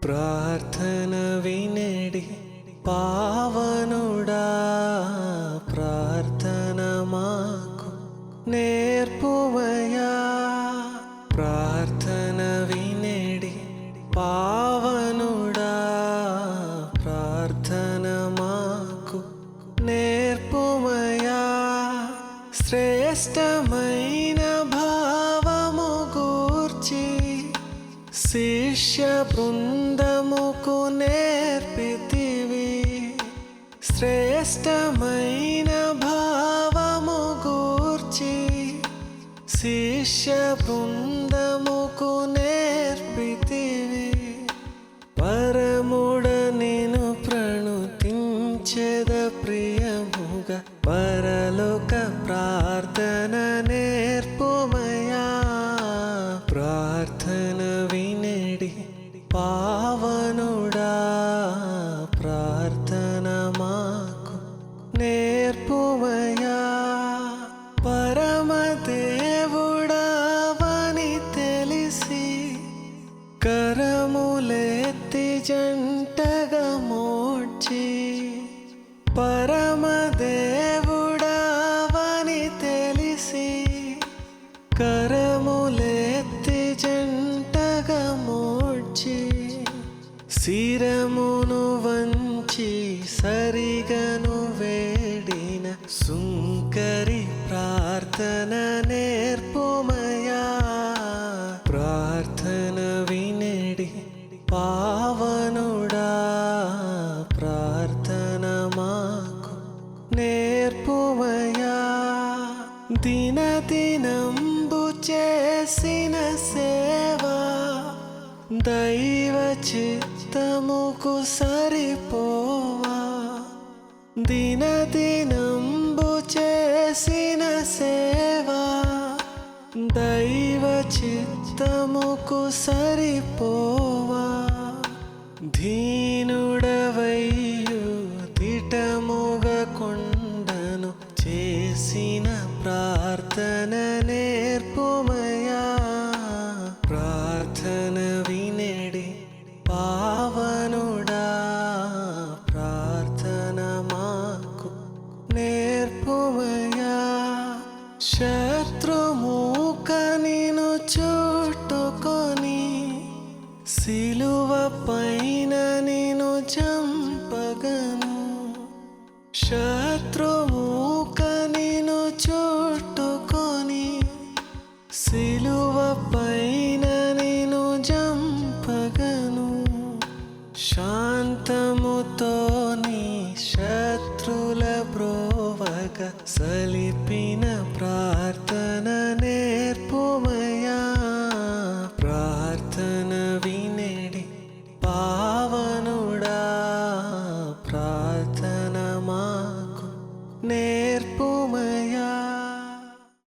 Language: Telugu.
ప్రార్థన వినేడి పావనుడా, ప్రార్థన మాకు నేర్పుమయా. ప్రార్థన వినేడి పావనుడా, ప్రార్థన మాకు నేర్పుమయా. శ్రేష్టమైన భావము గూర్చి శిష్య బృందముకు నేర్పితివి. శ్రేష్టమైన భావము గూర్చి శిష్య బృందముకు నేర్పితివి. పరముడ నిను ప్రణుతించెద ప్రియముగా, పరలోక ప్రార్థన నేర్పుమయా. ప్రార్థన వినేడి పావనుడా, ప్రార్థన మాకు నేర్పుమయా. పరమదేవుడావని తెలిసి కరములెత్తి జంటగా మోడ్చి, పరమదేవుడావని తెలిసి కరములెత్తి జంటగా మోడ్చి, శిరమును వంచి సరిగను వేడిన సుంకరి ప్రార్థన నేర్పుమయా. ప్రార్థన వినేడి పావనుడా, ప్రార్థన మాకు నేర్పుమయా. దినదినంబు చేసిన సేవా దైవ చిత్తముకు సరిపోవా. దినదినంబు చేసిన సేవా దైవ చిత్తముకు సరిపోవా. దీనుడవయ్యు దిటముగా కొండను చేసిన ప్రార్థన నేర్పుమయా. ప్రార్థన వినేడి పావనుడా, ప్రార్థన మాకు నేర్పుమయా. శత్రుమూక నిను చుట్టుకొని సిలువ పైన నిను చంపగను. శత్రుమూక నిను చుట్టుకొని సిలువ పైన నిను చంపగను. శాంతముతో నీ శత్రుల బ్రోవగ సలి